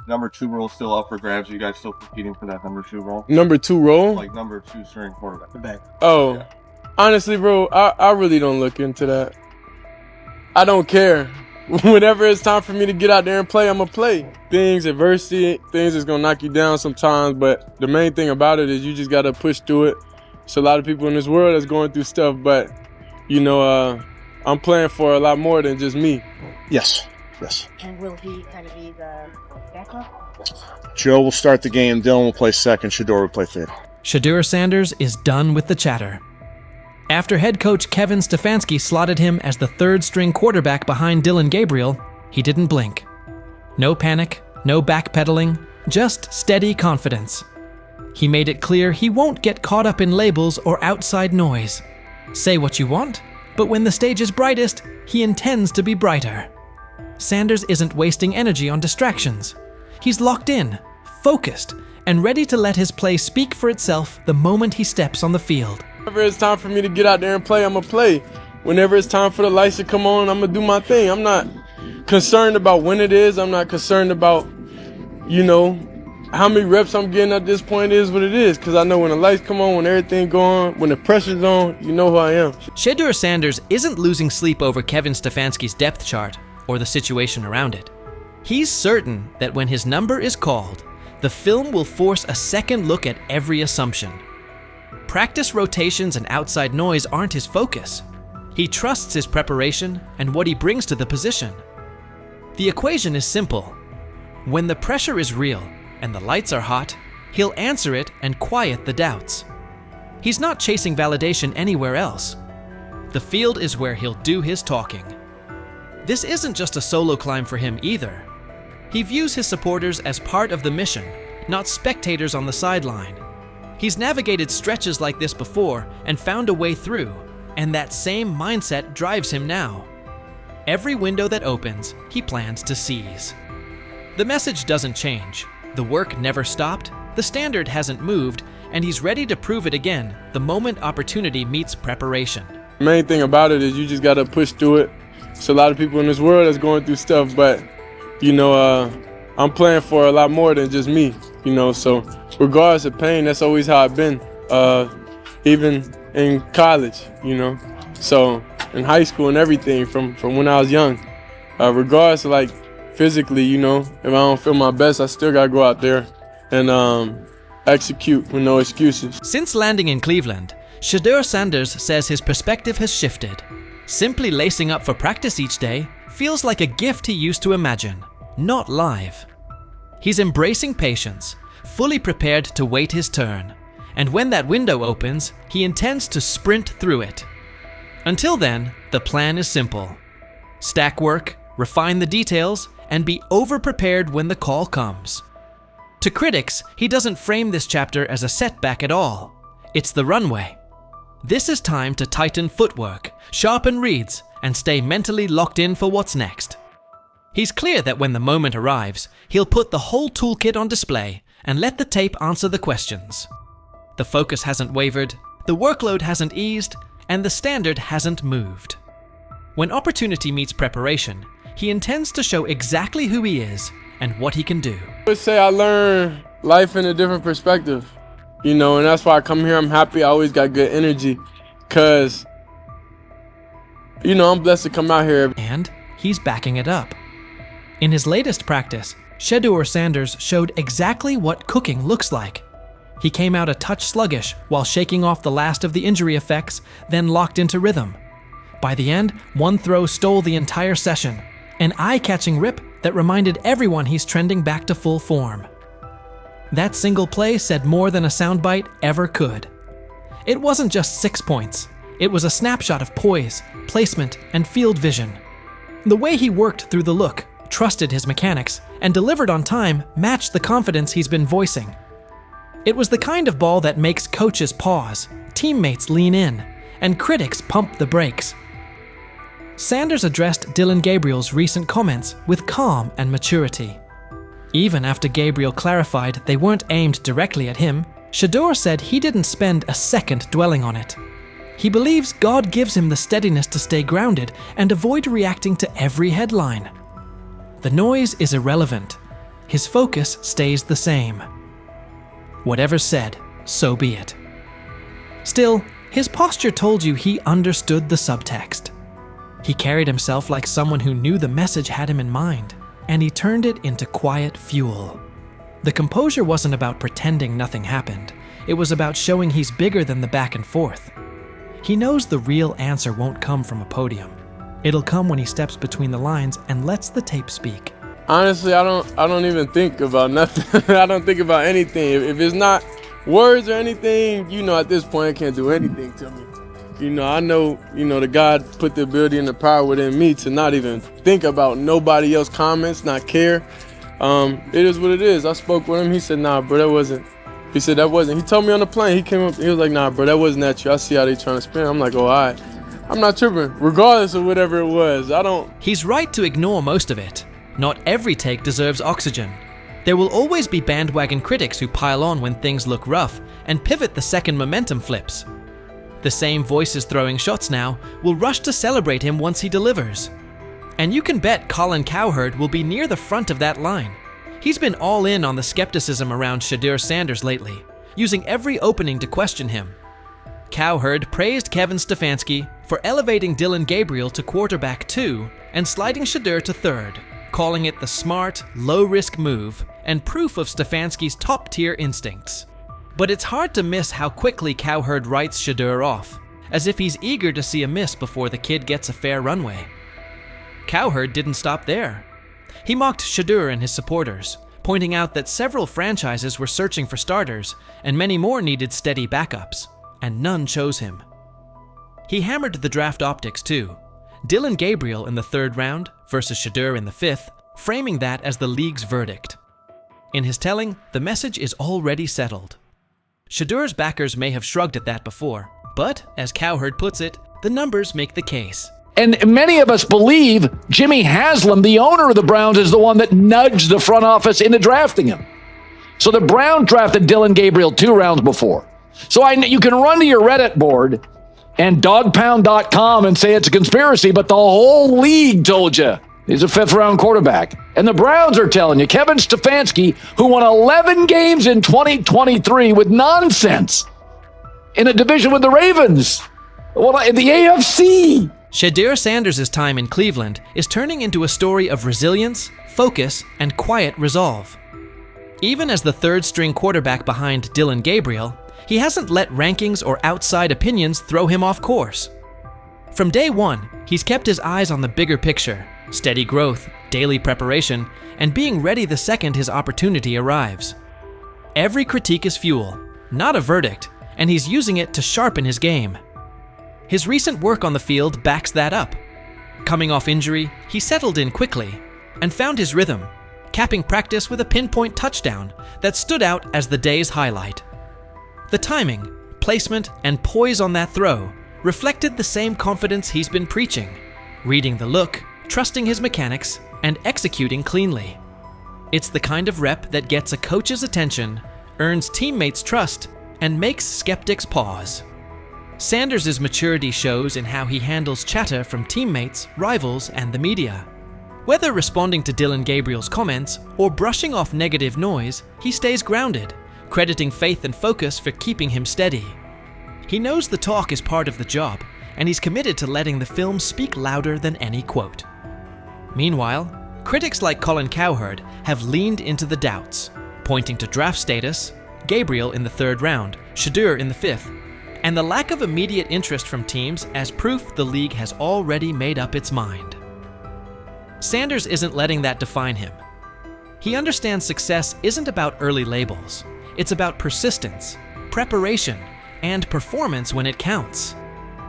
number 2 role still up for grabs? Are you guys still competing for that number 2 role? Number 2 role? Like number 2 string quarterback. The back. Oh, Yeah. honestly, bro, I really don't look into that. I don't care. Whenever it's time for me to get out there and play, I'm going to play. Adversity, things is going to knock you down sometimes, but the main thing about it is you just got to push through it. There's a lot of people in this world that's going through stuff, but, you know, I'm playing for a lot more than just me. Yes. And will he kind of be the backup? Joe will start the game. Dylan will play second. Shedeur will play third. Shedeur Sanders is done with the chatter. After head coach Kevin Stefanski slotted him as the third-string quarterback behind Dylan Gabriel, he didn't blink. No panic, no backpedaling, just steady confidence. He made it clear he won't get caught up in labels or outside noise. Say what you want, but when the stage is brightest, he intends to be brighter. Sanders isn't wasting energy on distractions. He's locked in, focused, and ready to let his play speak for itself the moment he steps on the field. Whenever it's time for me to get out there and play, I'm going to play. Whenever it's time for the lights to come on, I'm going to do my thing. I'm not concerned about when it is. I'm not concerned about, you know, how many reps I'm getting at this point is what it is. Because I know when the lights come on, when everything go on, when the pressure's on, you know who I am. Shedeur Sanders isn't losing sleep over Kevin Stefanski's depth chart or the situation around it. He's certain that when his number is called, the film will force a second look at every assumption. Practice rotations and outside noise aren't his focus. He trusts his preparation and what he brings to the position. The equation is simple. When the pressure is real and the lights are hot, he'll answer it and quiet the doubts. He's not chasing validation anywhere else. The field is where he'll do his talking. This isn't just a solo climb for him either. He views his supporters as part of the mission, not spectators on the sideline. He's navigated stretches like this before and found a way through, and that same mindset drives him now. Every window that opens, he plans to seize. The message doesn't change. The work never stopped, the standard hasn't moved, and he's ready to prove it again the moment opportunity meets preparation. The main thing about it is you just got to push through it. There's a lot of people in this world that's going through stuff, but, you know, I'm playing for a lot more than just me, you know, so regardless of pain, that's always how I've been, even in college, you know, so in high school and everything from when I was young, regardless of like physically, you know, if I don't feel my best, I still gotta go out there and execute with no excuses. Since landing in Cleveland, Shedeur Sanders says his perspective has shifted. Simply lacing up for practice each day feels like a gift he used to imagine, not live. He's embracing patience, fully prepared to wait his turn, and when that window opens, he intends to sprint through it. Until then, the plan is simple. Stack work, refine the details, and be over-prepared when the call comes. To critics, he doesn't frame this chapter as a setback at all. It's the runway. This is time to tighten footwork, sharpen reads, and stay mentally locked in for what's next. He's clear that when the moment arrives, he'll put the whole toolkit on display and let the tape answer the questions. The focus hasn't wavered, the workload hasn't eased, and the standard hasn't moved. When opportunity meets preparation, he intends to show exactly who he is and what he can do. I would say I learn life in a different perspective, you know, and that's why I come here. I'm happy. I always got good energy because, you know, I'm blessed to come out here. And he's backing it up. In his latest practice, Shedeur Sanders showed exactly what cooking looks like. He came out a touch sluggish while shaking off the last of the injury effects, then locked into rhythm. By the end, one throw stole the entire session, an eye-catching rip that reminded everyone he's trending back to full form. That single play said more than a soundbite ever could. It wasn't just 6 points. It was a snapshot of poise, placement, and field vision. The way he worked through the look, trusted his mechanics, and delivered on time matched the confidence he's been voicing. It was the kind of ball that makes coaches pause, teammates lean in, and critics pump the brakes. Sanders addressed Dylan Gabriel's recent comments with calm and maturity. Even after Gabriel clarified they weren't aimed directly at him, Shedeur said he didn't spend a second dwelling on it. He believes God gives him the steadiness to stay grounded and avoid reacting to every headline. The noise is irrelevant. his focus stays the same. Whatever's said, so be it. Still, his posture told you he understood the subtext. He carried himself like someone who knew the message had him in mind, and he turned it into quiet fuel. The composure wasn't about pretending nothing happened. It was about showing he's bigger than the back and forth. He knows the real answer won't come from a podium. It'll come when he steps between the lines and lets the tape speak. Honestly, I don't even think about nothing. I don't think about anything. If it's not words or anything, at this point, it can't do anything to me. I know, the God put the ability and the power within me to not even think about nobody else's comments, not care. It is what it is. I spoke with him. He said, nah, bro, that wasn't. He said, that wasn't. He told me on the plane. He came up. He was like, nah, bro, that wasn't at you. I see how they trying to spin. I'm like, oh, all right. I'm not tripping, regardless of whatever it was. He's right to ignore most of it. Not every take deserves oxygen. There will always be bandwagon critics who pile on when things look rough and pivot the second momentum flips. The same voices throwing shots now will rush to celebrate him once he delivers. And you can bet Colin Cowherd will be near the front of that line. He's been all in on the skepticism around Shedeur Sanders lately, using every opening to question him. Cowherd praised Kevin Stefanski for elevating Dylan Gabriel to quarterback 2 and sliding Shedeur to 3rd, calling it the smart, low-risk move and proof of Stefanski's top-tier instincts. But it's hard to miss how quickly Cowherd writes Shedeur off, as if he's eager to see a miss before the kid gets a fair runway. Cowherd didn't stop there. He mocked Shedeur and his supporters, pointing out that several franchises were searching for starters and many more needed steady backups, and none chose him. He hammered the draft optics too. Dylan Gabriel in the 3rd round versus Shedeur in the 5th, framing that as the league's verdict. In his telling, the message is already settled. Shedeur's backers may have shrugged at that before, but, as Cowherd puts it, the numbers make the case. And many of us believe Jimmy Haslam, the owner of the Browns, is the one that nudged the front office into drafting him. So the Browns drafted Dylan Gabriel 2 rounds before. So you can run to your Reddit board and dogpound.com and say it's a conspiracy, but the whole league told you he's a 5th-round quarterback. And the Browns are telling you, Kevin Stefanski, who won 11 games in 2023 with nonsense in a division with the Ravens, in the AFC. Shedeur Sanders' time in Cleveland is turning into a story of resilience, focus, and quiet resolve. Even as the 3rd-string quarterback behind Dylan Gabriel, he hasn't let rankings or outside opinions throw him off course. From day one, he's kept his eyes on the bigger picture, steady growth, daily preparation, and being ready the second his opportunity arrives. Every critique is fuel, not a verdict, and he's using it to sharpen his game. His recent work on the field backs that up. Coming off injury, he settled in quickly and found his rhythm, capping practice with a pinpoint touchdown that stood out as the day's highlight. The timing, placement, and poise on that throw reflected the same confidence he's been preaching, reading the look, trusting his mechanics, and executing cleanly. It's the kind of rep that gets a coach's attention, earns teammates' trust, and makes skeptics pause. Sanders' maturity shows in how he handles chatter from teammates, rivals, and the media. Whether responding to Dylan Gabriel's comments or brushing off negative noise, he stays grounded, crediting faith and focus for keeping him steady. He knows the talk is part of the job, and he's committed to letting the film speak louder than any quote. Meanwhile, critics like Colin Cowherd have leaned into the doubts, pointing to draft status, Gabriel in the 3rd round, Shedeur in the 5th, and the lack of immediate interest from teams as proof the league has already made up its mind. Sanders isn't letting that define him. He understands success isn't about early labels. It's about persistence, preparation, and performance when it counts.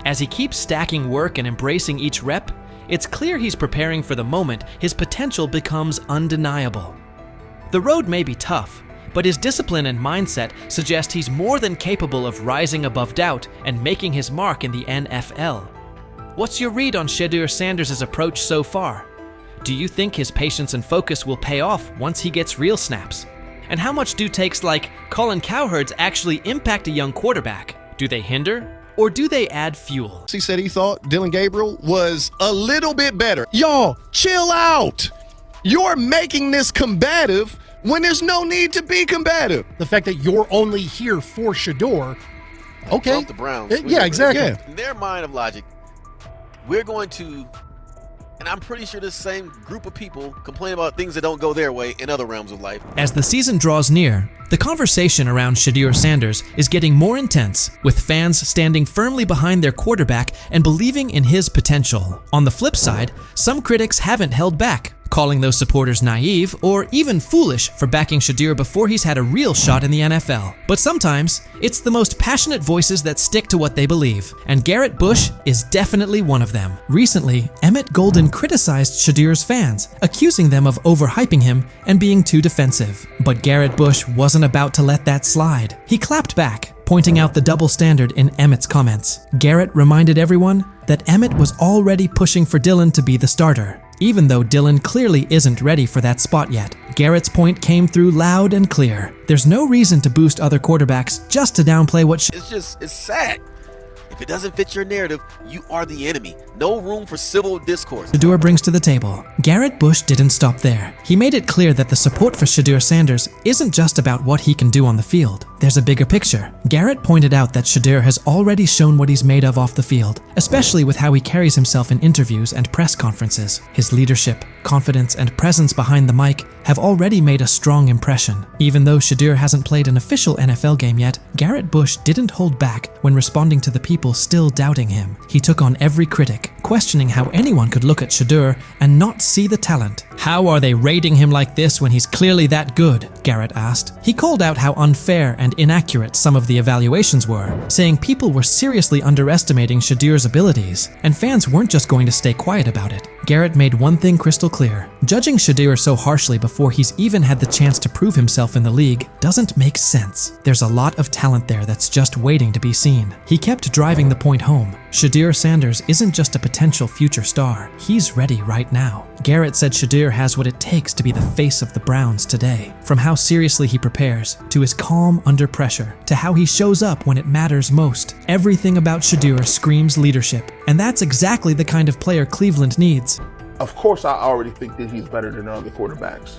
As he keeps stacking work and embracing each rep, it's clear he's preparing for the moment his potential becomes undeniable. The road may be tough, but his discipline and mindset suggest he's more than capable of rising above doubt and making his mark in the NFL. What's your read on Shedeur Sanders' approach so far? Do you think his patience and focus will pay off once he gets real snaps? And how much do takes like Colin Cowherd's actually impact a young quarterback? Do they hinder, or do they add fuel? He said he thought Dylan Gabriel was a little bit better. Y'all, chill out. You're making this combative when there's no need to be combative. The fact that you're only here for Shedeur, okay. Bump the Browns. Yeah, exactly. Yeah. In their mind of logic, we're going to, and I'm pretty sure this same group of people complain about things that don't go their way in other realms of life. As the season draws near, the conversation around Shedeur Sanders is getting more intense, with fans standing firmly behind their quarterback and believing in his potential. On the flip side, some critics haven't held back, calling those supporters naive or even foolish for backing Shedeur before he's had a real shot in the NFL. But sometimes, it's the most passionate voices that stick to what they believe, and Garrett Bush is definitely one of them. Recently, Emmett Golden criticized Shedeur's fans, accusing them of overhyping him and being too defensive. But Garrett Bush wasn't about to let that slide. He clapped back, pointing out the double standard in Emmett's comments. Garrett reminded everyone that Emmett was already pushing for Dillon to be the starter, even though Dillon clearly isn't ready for that spot yet. Garrett's point came through loud and clear. There's no reason to boost other quarterbacks just to downplay what It's sad. If it doesn't fit your narrative, you are the enemy. No room for civil discourse. Shedeur brings to the table. Garrett Bush didn't stop there. He made it clear that the support for Shedeur Sanders isn't just about what he can do on the field. There's a bigger picture. Garrett pointed out that Shedeur has already shown what he's made of off the field, especially with how he carries himself in interviews and press conferences. His leadership, confidence, and presence behind the mic have already made a strong impression. Even though Shedeur hasn't played an official NFL game yet, Garrett Bush didn't hold back when responding to the people still doubting him. He took on every critic, questioning how anyone could look at Shedeur and not see the talent. How are they rating him like this when he's clearly that good? Garrett asked. He called out how unfair and inaccurate some of the evaluations were, saying people were seriously underestimating Shedeur's abilities, and fans weren't just going to stay quiet about it. Garrett made one thing crystal clear. Judging Shedeur so harshly before he's even had the chance to prove himself in the league doesn't make sense. There's a lot of talent there that's just waiting to be seen. He kept driving the point home. Shedeur Sanders isn't just a potential future star. He's ready right now. Garrett said Shedeur has what it takes to be the face of the Browns today. From how seriously he prepares, to his calm under pressure, to how he shows up when it matters most. Everything about Shedeur screams leadership, and that's exactly the kind of player Cleveland needs. Of course, I already think that he's better than the other quarterbacks.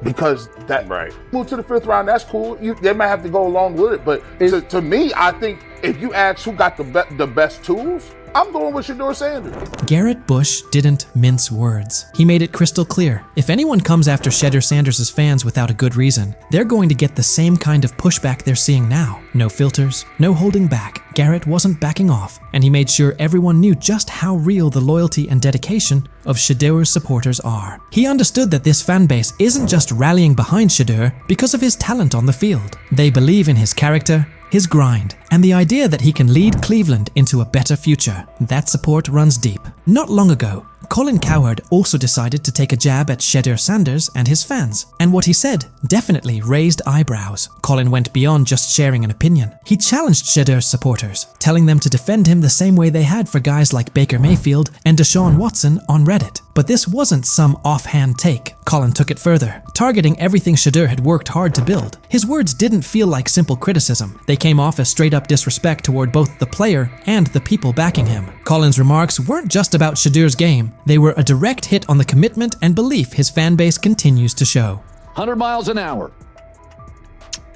Because that move to the 5th round, that's cool. They might have to go along with it, but to me, I think if you ask who got the best tools, I'm going with Shedeur Sanders. Garrett Bush didn't mince words. He made it crystal clear. If anyone comes after Shedeur Sanders' fans without a good reason, they're going to get the same kind of pushback they're seeing now. No filters, no holding back. Garrett wasn't backing off, and he made sure everyone knew just how real the loyalty and dedication of Shedeur's supporters are. He understood that this fan base isn't just rallying behind Shedeur because of his talent on the field. They believe in his character, his grind, and the idea that he can lead Cleveland into a better future. That support runs deep. Not long ago, Colin Cowherd also decided to take a jab at Shedeur Sanders and his fans, and what he said definitely raised eyebrows. Colin went beyond just sharing an opinion. He challenged Shedeur's supporters, telling them to defend him the same way they had for guys like Baker Mayfield and Deshaun Watson on Reddit. But this wasn't some offhand take. Colin took it further, targeting everything Shedeur had worked hard to build. His words didn't feel like simple criticism. They came off as straight-up disrespect toward both the player and the people backing him. Colin's remarks weren't just about Shedeur's game. They were a direct hit on the commitment and belief his fan base continues to show. 100 miles an hour.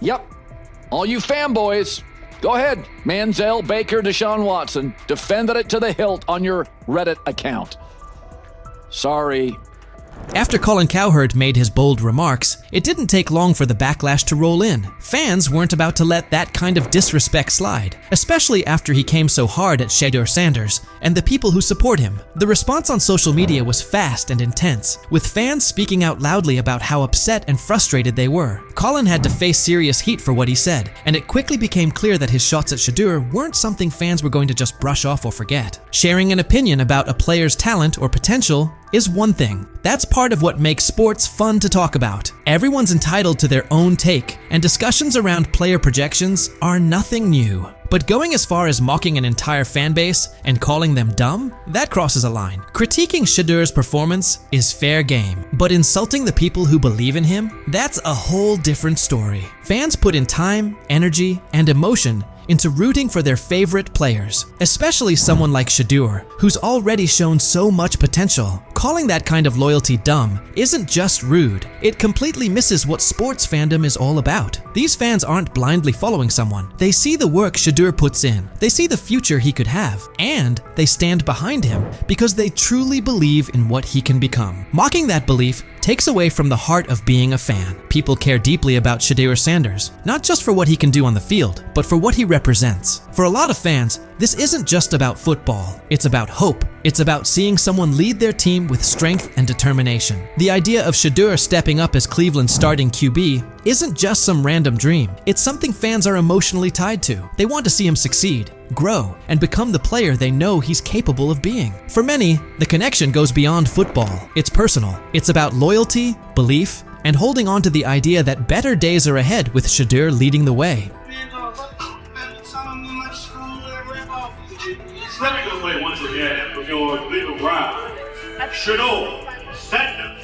Yep. All you fanboys, go ahead. Manziel, Baker, Deshaun Watson, defended it to the hilt on your Reddit account. Sorry. After Colin Cowherd made his bold remarks, it didn't take long for the backlash to roll in. Fans weren't about to let that kind of disrespect slide, especially after he came so hard at Shedeur Sanders and the people who support him. The response on social media was fast and intense, with fans speaking out loudly about how upset and frustrated they were. Colin had to face serious heat for what he said, and it quickly became clear that his shots at Shedeur weren't something fans were going to just brush off or forget. Sharing an opinion about a player's talent or potential is one thing. That's part of what makes sports fun to talk about. Everyone's entitled to their own take, and discussions around player projections are nothing new. But going as far as mocking an entire fan base and calling them dumb? That crosses a line. Critiquing Shedeur's performance is fair game, but insulting the people who believe in him? That's a whole different story. Fans put in time, energy, and emotion into rooting for their favorite players, especially someone like Shedeur, who's already shown so much potential. calling that kind of loyalty dumb isn't just rude, it completely misses what sports fandom is all about. These fans aren't blindly following someone. They see the work Shedeur puts in, they see the future he could have, and they stand behind him because they truly believe in what he can become. Mocking that belief takes away from the heart of being a fan. People care deeply about Shedeur Sanders, not just for what he can do on the field, but for what he represents. For a lot of fans, this isn't just about football. It's about hope. It's about seeing someone lead their team with strength and determination. The idea of Shedeur stepping up as Cleveland's starting QB isn't just some random dream. It's something fans are emotionally tied to. They want to see him succeed, grow, and become the player they know he's capable of being. For many, the connection goes beyond football. It's personal. It's about loyalty, belief, and holding on to the idea that better days are ahead with Shedeur leading the way. Let me go play once again with your little round. Shedeur Sanders.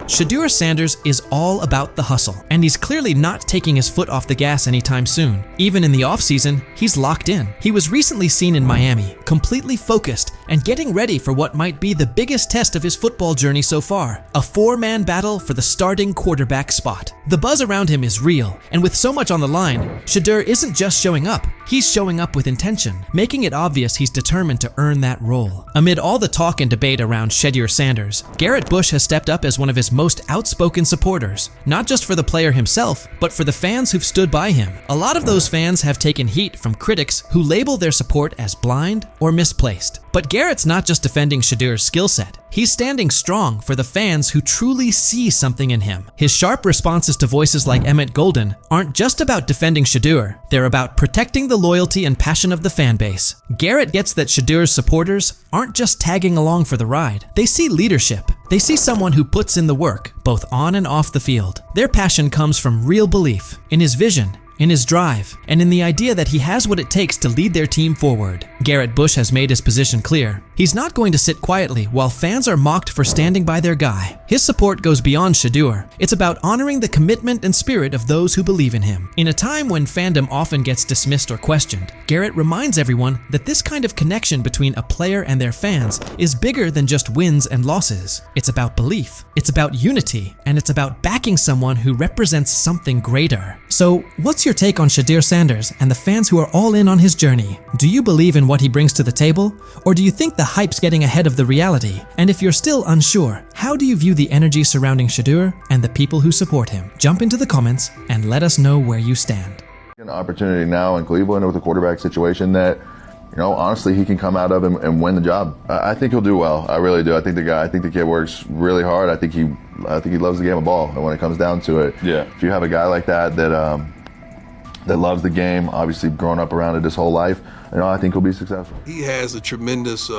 Shedeur Sanders is all about the hustle, and he's clearly not taking his foot off the gas anytime soon. Even in the offseason, he's locked in. He was recently seen in Miami, completely focused and getting ready for what might be the biggest test of his football journey so far, a four-man battle for the starting quarterback spot. The buzz around him is real, and with so much on the line, Shedeur isn't just showing up, he's showing up with intention, making it obvious he's determined to earn that role. Amid all the talk and debate around Shedeur Sanders, Garrett Bush has stepped up as one of his most outspoken supporters, not just for the player himself, but for the fans who've stood by him. A lot of those fans have taken heat from critics who label their support as blind or misplaced. But Garrett's not just defending Shedeur's skill set. He's standing strong for the fans who truly see something in him. His sharp responses to voices like Emmett Golden aren't just about defending Shedeur, they're about protecting the loyalty and passion of the fan base. Garrett gets that Shedeur's supporters aren't just tagging along for the ride. They see leadership. They see someone who puts in the work, both on and off the field. Their passion comes from real belief in his vision, in his drive, and in the idea that he has what it takes to lead their team forward. Garrett Bush has made his position clear. He's not going to sit quietly while fans are mocked for standing by their guy. His support goes beyond Shedeur. It's about honoring the commitment and spirit of those who believe in him. In a time when fandom often gets dismissed or questioned, Garrett reminds everyone that this kind of connection between a player and their fans is bigger than just wins and losses. It's about belief, it's about unity, and it's about backing someone who represents something greater. So, what's your take on Shedeur Sanders and the fans who are all in on his journey? Do you believe in what he brings to the table? Or do you think the hype's getting ahead of the reality? And if you're still unsure, how do you view the energy surrounding Shedeur and the people who support him? Jump into the comments and let us know where you stand. An opportunity now in Cleveland with a quarterback situation that, you know, honestly, he can come out of and win the job. I think he'll do well. I really do. I think the kid works really hard. I think he loves the game of ball. And when it comes down to it, yeah, if you have a guy like that loves the game, obviously grown up around it his whole life, you know, I think he'll be successful. He has a tremendous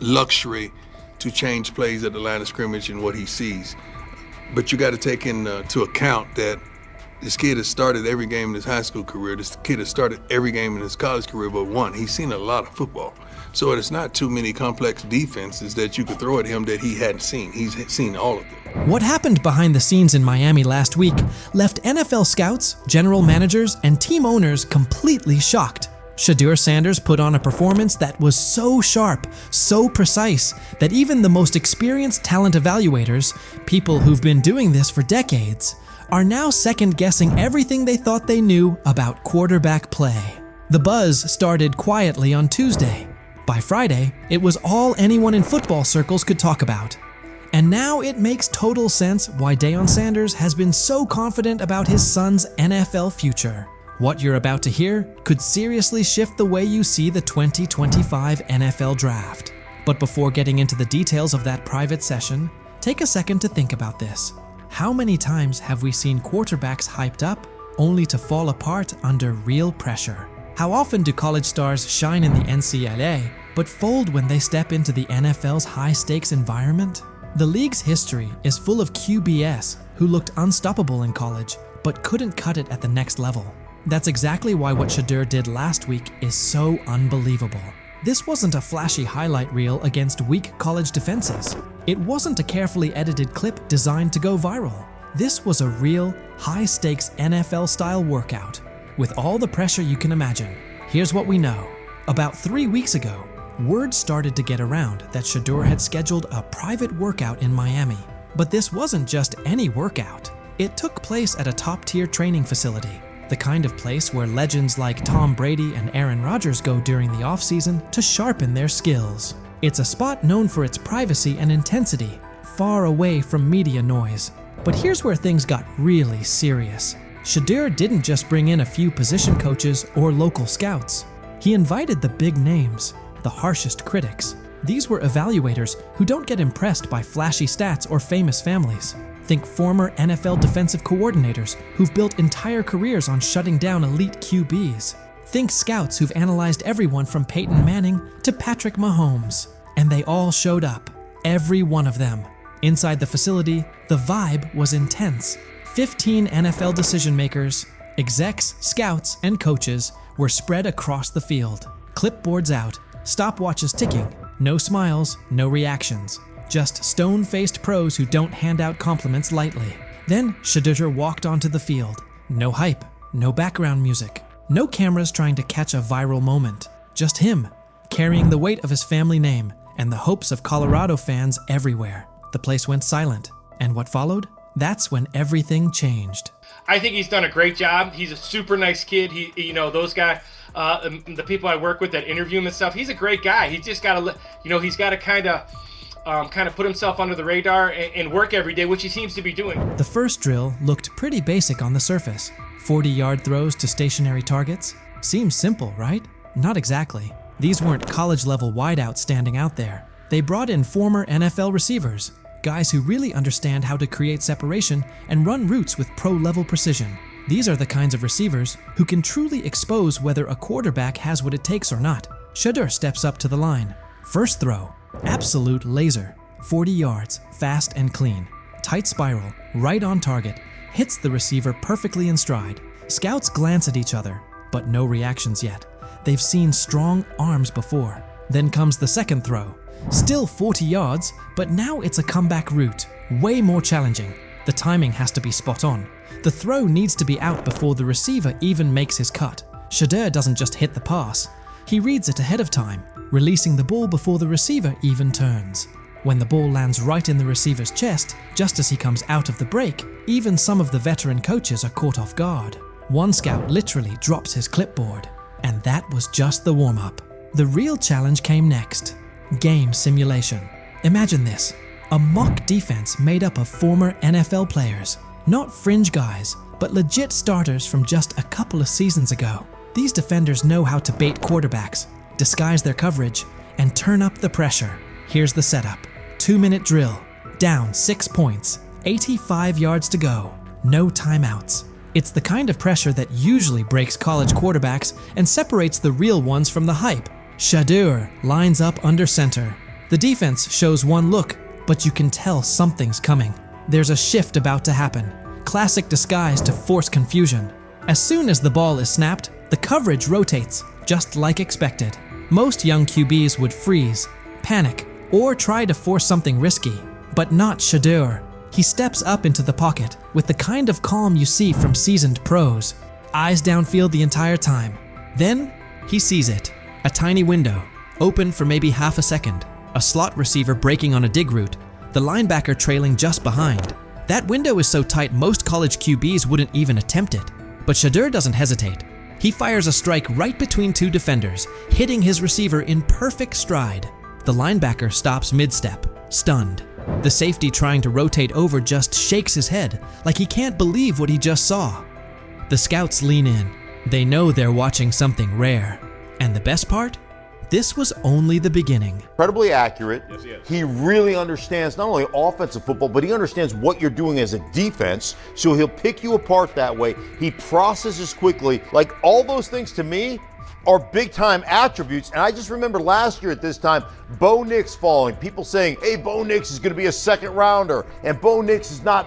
luxury to change plays at the line of scrimmage and what he sees. But you got to take into account that this kid has started every game in his high school career. This kid has started every game in his college career but one. He's seen a lot of football. So it's not too many complex defenses that you could throw at him that he hadn't seen. He's seen all of them. What happened behind the scenes in Miami last week left NFL scouts, general managers, and team owners completely shocked. Shedeur Sanders put on a performance that was so sharp, so precise, that even the most experienced talent evaluators, people who've been doing this for decades, are now second-guessing everything they thought they knew about quarterback play. The buzz started quietly on Tuesday. By Friday, it was all anyone in football circles could talk about. And now it makes total sense why Deion Sanders has been so confident about his son's NFL future. What you're about to hear could seriously shift the way you see the 2025 NFL Draft. But before getting into the details of that private session, take a second to think about this. How many times have we seen quarterbacks hyped up only to fall apart under real pressure? How often do college stars shine in the NCAA but fold when they step into the NFL's high-stakes environment? The league's history is full of QBs who looked unstoppable in college but couldn't cut it at the next level. That's exactly why what Shedeur did last week is so unbelievable. This wasn't a flashy highlight reel against weak college defenses. It wasn't a carefully edited clip designed to go viral. This was a real, high-stakes NFL-style workout, with all the pressure you can imagine. Here's what we know. About 3 weeks ago, word started to get around that Shedeur had scheduled a private workout in Miami. But this wasn't just any workout. It took place at a top-tier training facility, the kind of place where legends like Tom Brady and Aaron Rodgers go during the offseason to sharpen their skills. It's a spot known for its privacy and intensity, far away from media noise. But here's where things got really serious. Shedeur didn't just bring in a few position coaches or local scouts. He invited the big names, the harshest critics. These were evaluators who don't get impressed by flashy stats or famous families. Think former NFL defensive coordinators who've built entire careers on shutting down elite QBs. Think scouts who've analyzed everyone from Peyton Manning to Patrick Mahomes. And they all showed up, every one of them. Inside the facility, the vibe was intense. 15 NFL decision makers, execs, scouts, and coaches were spread across the field. Clipboards out, stopwatches ticking, no smiles, no reactions. Just stone-faced pros who don't hand out compliments lightly. Then Shedeur walked onto the field. No hype, no background music, no cameras trying to catch a viral moment. Just him, carrying the weight of his family name and the hopes of Colorado fans everywhere. The place went silent. And what followed? That's when everything changed. I think he's done a great job. He's a super nice kid. Those guys, the people I work with that interview him and stuff, he's a great guy. He's just got to, he's got to kind of put himself under the radar and work every day, which he seems to be doing. The first drill looked pretty basic on the surface. 40-yard throws to stationary targets. Seems simple, right? Not exactly. These weren't college-level wideouts standing out there. They brought in former NFL receivers, guys who really understand how to create separation and run routes with pro-level precision. These are the kinds of receivers who can truly expose whether a quarterback has what it takes or not. Shedeur steps up to the line. First throw, absolute laser. 40 yards, fast and clean. Tight spiral, right on target. Hits the receiver perfectly in stride. Scouts glance at each other, but no reactions yet. They've seen strong arms before. Then comes the second throw. Still 40 yards, but now it's a comeback route. Way more challenging. The timing has to be spot on. The throw needs to be out before the receiver even makes his cut. Shedeur doesn't just hit the pass. He reads it ahead of time, releasing the ball before the receiver even turns. When the ball lands right in the receiver's chest, just as he comes out of the break, even some of the veteran coaches are caught off guard. One scout literally drops his clipboard. And that was just the warm-up. The real challenge came next. Game simulation. Imagine this. A mock defense made up of former NFL players. Not fringe guys, but legit starters from just a couple of seasons ago. These defenders know how to bait quarterbacks, disguise their coverage, and turn up the pressure. Here's the setup. 2-minute drill. Down 6 points. 85 yards to go. No timeouts. It's the kind of pressure that usually breaks college quarterbacks and separates the real ones from the hype. Shedeur lines up under center. The defense shows one look, but you can tell something's coming. There's a shift about to happen. Classic disguise to force confusion. As soon as the ball is snapped, the coverage rotates, just like expected. Most young QBs would freeze, panic, or try to force something risky, but not Shedeur. He steps up into the pocket with the kind of calm you see from seasoned pros. Eyes downfield the entire time. Then, he sees it. A tiny window, open for maybe half a second. A slot receiver breaking on a dig route. The linebacker trailing just behind. That window is so tight most college QBs wouldn't even attempt it. But Shedeur doesn't hesitate. He fires a strike right between two defenders, hitting his receiver in perfect stride. The linebacker stops mid-step, stunned. The safety trying to rotate over just shakes his head, like he can't believe what he just saw. The scouts lean in. They know they're watching something rare. And the best part? This was only the beginning. Incredibly accurate. Yes, he really understands not only offensive football, but he understands what you're doing as a defense, so he'll pick you apart that way. He processes quickly. Like, all those things to me are big-time attributes. And I just remember last year at this time, Bo Nix falling. People saying, hey, Bo Nix is going to be a second-rounder, and Bo Nix is not.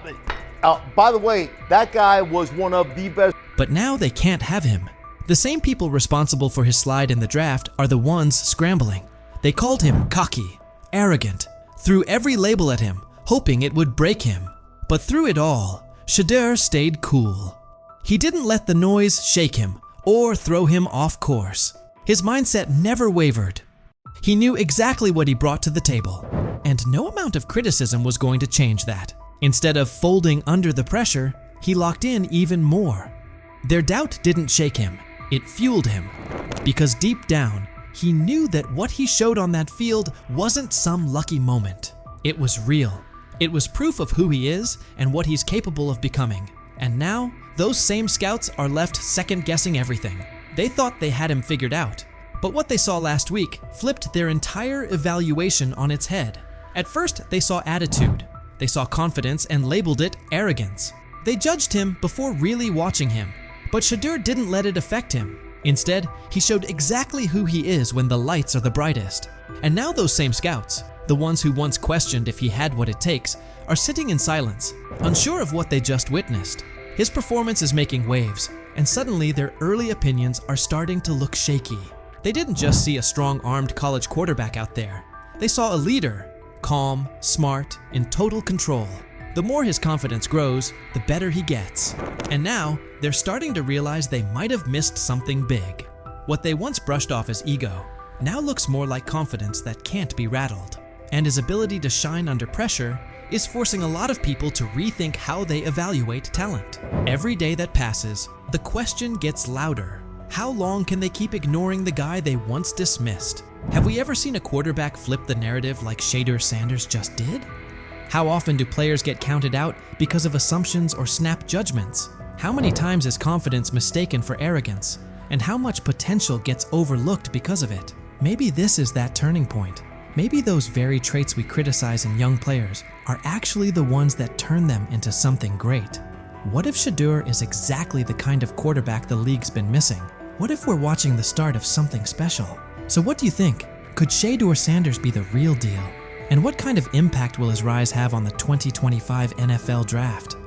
By the way, that guy was one of the best. But now they can't have him. The same people responsible for his slide in the draft are the ones scrambling. They called him cocky, arrogant, threw every label at him, hoping it would break him. But through it all, Shedeur stayed cool. He didn't let the noise shake him or throw him off course. His mindset never wavered. He knew exactly what he brought to the table, and no amount of criticism was going to change that. Instead of folding under the pressure, he locked in even more. Their doubt didn't shake him, it fueled him, because deep down, he knew that what he showed on that field wasn't some lucky moment. It was real. It was proof of who he is and what he's capable of becoming. And now, those same scouts are left second-guessing everything. They thought they had him figured out, but what they saw last week flipped their entire evaluation on its head. At first, they saw attitude. They saw confidence and labeled it arrogance. They judged him before really watching him, but Shedeur didn't let it affect him. Instead, he showed exactly who he is when the lights are the brightest. And now those same scouts, the ones who once questioned if he had what it takes, are sitting in silence, unsure of what they just witnessed. His performance is making waves, and suddenly their early opinions are starting to look shaky. They didn't just see a strong-armed college quarterback out there. They saw a leader, calm, smart, in total control. The more his confidence grows, the better he gets. And now, they're starting to realize they might have missed something big. What they once brushed off as ego now looks more like confidence that can't be rattled. And his ability to shine under pressure is forcing a lot of people to rethink how they evaluate talent. Every day that passes, the question gets louder. How long can they keep ignoring the guy they once dismissed? Have we ever seen a quarterback flip the narrative like Shedeur Sanders just did? How often do players get counted out because of assumptions or snap judgments? How many times is confidence mistaken for arrogance? And how much potential gets overlooked because of it? Maybe this is that turning point. Maybe those very traits we criticize in young players are actually the ones that turn them into something great. What if Shedeur is exactly the kind of quarterback the league's been missing? What if we're watching the start of something special? So what do you think? Could Shedeur Sanders be the real deal? And what kind of impact will his rise have on the 2025 NFL Draft?